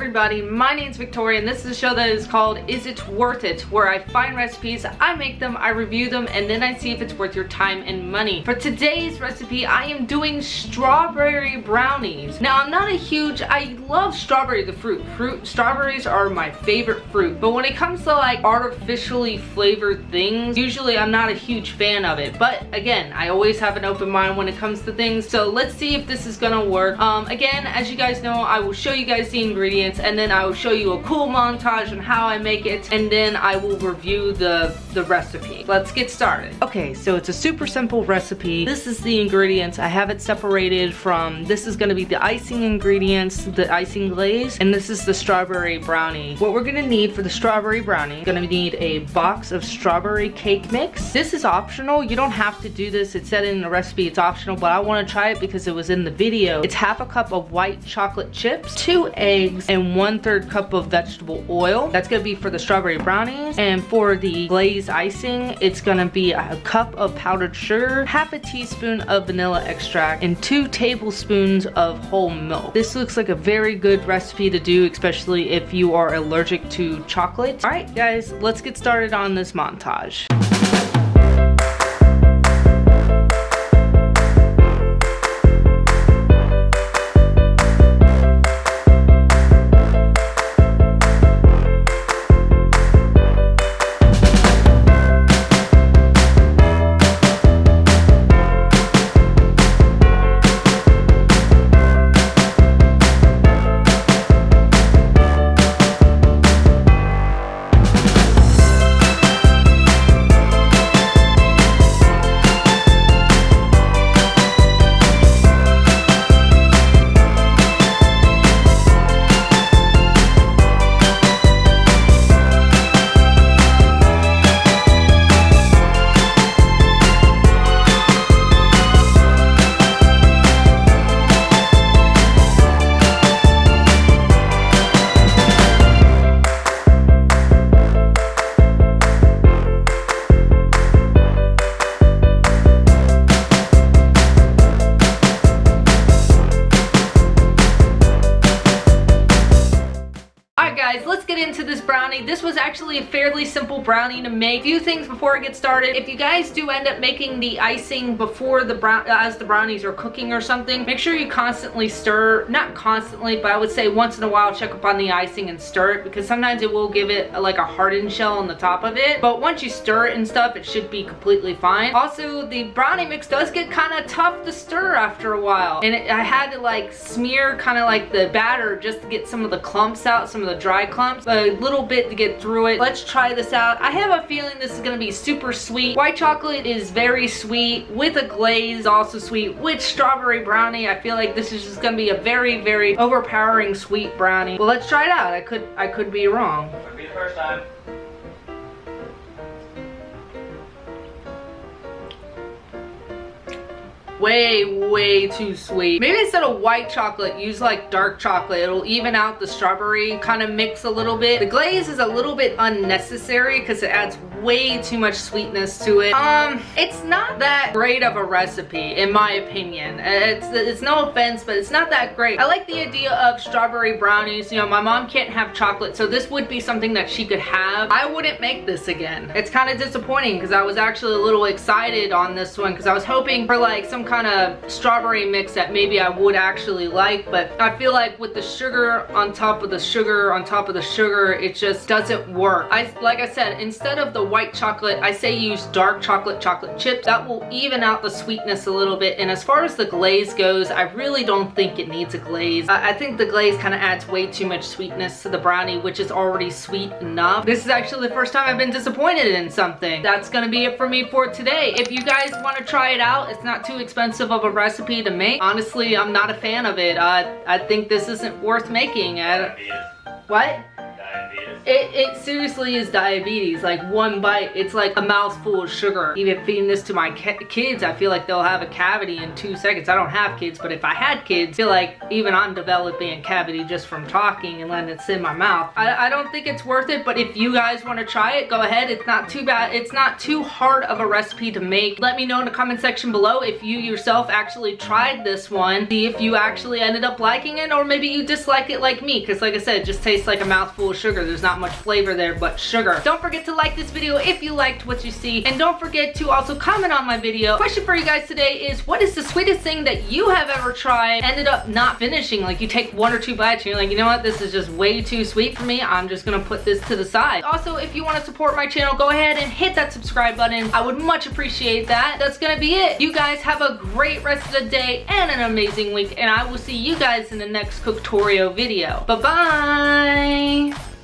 everybody, my name's Victoria and this is a show that is called Is It Worth It? Where I find recipes, I make them, I review them, and then I see if it's worth your time and money. For today's recipe, I am doing strawberry brownies. Now, I love strawberry, the fruit. Strawberries are my favorite fruit, but when it comes to like artificially flavored things, usually I'm not a huge fan of it. But again, I always have an open mind when it comes to things, so let's see if this is gonna work. Again, as you guys know, I will show you guys the ingredients and then I will show you a cool montage on how I make it, and then I will review the recipe. Let's get started. Okay, so it's a super simple recipe. This is the ingredients. I have it separated from, this is gonna be the icing ingredients, the icing glaze, and this is the strawberry brownie. What we're gonna need for the strawberry brownie, gonna need a box of strawberry cake mix. This is optional. You don't have to do this. It said in the recipe it's optional, but I wanna try it because it was in the video. It's half a cup of white chocolate chips, 2 eggs, and 1/3 cup of vegetable oil. That's gonna be for the strawberry brownies. And for the glazed icing, it's gonna be a cup of powdered sugar, half a teaspoon of vanilla extract, and 2 tablespoons of whole milk. This looks like a very good recipe to do, especially if you are allergic to chocolate. All right, guys, let's get started on this montage. Let's get into this brownie. This was actually a fairly simple brownie to make. Few things before I get started. If you guys do end up making the icing before the as the brownies are cooking or something, make sure you constantly stir. Not constantly, but I would say once in a while check up on the icing and stir it, because sometimes it will give it like a hardened shell on the top of it. But once you stir it and stuff, it should be completely fine. Also, the brownie mix does get kind of tough to stir after a while, and I had to like smear kind of like the batter just to get some of the clumps out, some of the dry clumps, a little bit to get through it. Let's try this out. I have a feeling this is gonna be super sweet. White chocolate is very sweet, with a glaze also sweet, with strawberry brownie. I feel like this is just gonna be a very, very overpowering sweet brownie. Well, let's try it out. I could be wrong. Could be the first time. Way too sweet. Maybe instead of white chocolate, use like dark chocolate. It'll even out the strawberry kind of mix a little bit. The glaze is a little bit unnecessary because it adds way too much sweetness to it. It's not that great of a recipe in my opinion. It's no offense, but it's not that great. I like the idea of strawberry brownies. You know, my mom can't have chocolate, so this would be something that she could have. I wouldn't make this again. It's kind of disappointing because I was actually a little excited on this one because I was hoping for like some kind of strawberry mix that maybe I would actually like, but I feel like with the sugar on top of the sugar on top of the sugar, it just doesn't work. Like I said, instead of the white chocolate, I say use dark chocolate chips. That will even out the sweetness a little bit. And as far as the glaze goes, I really don't think it needs a glaze. I think the glaze kind of adds way too much sweetness to the brownie, which is already sweet enough. This is actually the first time I've been disappointed in something. That's gonna be it for me for today. If you guys want to try it out, it's not too expensive of a recipe to make. Honestly, I'm not a fan of it. I think this isn't worth making. What? It seriously is diabetes. Like one bite, it's like a mouthful of sugar. Even feeding this to my kids, I feel like they'll have a cavity in 2 seconds. I don't have kids, but if I had kids, I feel like even I'm developing a cavity just from talking and letting it sit in my mouth. I don't think it's worth it, but if you guys want to try it, go ahead. It's not too bad. It's not too hard of a recipe to make. Let me know in the comment section below if you yourself actually tried this one. See if you actually ended up liking it, or maybe you dislike it like me, because like I said, it just tastes like a mouthful of sugar. There's not much flavor there but sugar. Don't forget to like this video if you liked what you see, and don't forget to also comment on my video. Question for you guys today is, what is the sweetest thing that you have ever tried, ended up not finishing? Like you take 1 or 2 bites and you're like, you know what, this is just way too sweet for me, I'm just gonna put this to the side. Also, if you want to support my channel, go ahead and hit that subscribe button. I would much appreciate that. That's gonna be it. You guys have a great rest of the day and an amazing week, and I will see you guys in the next Toreo video. Bye bye.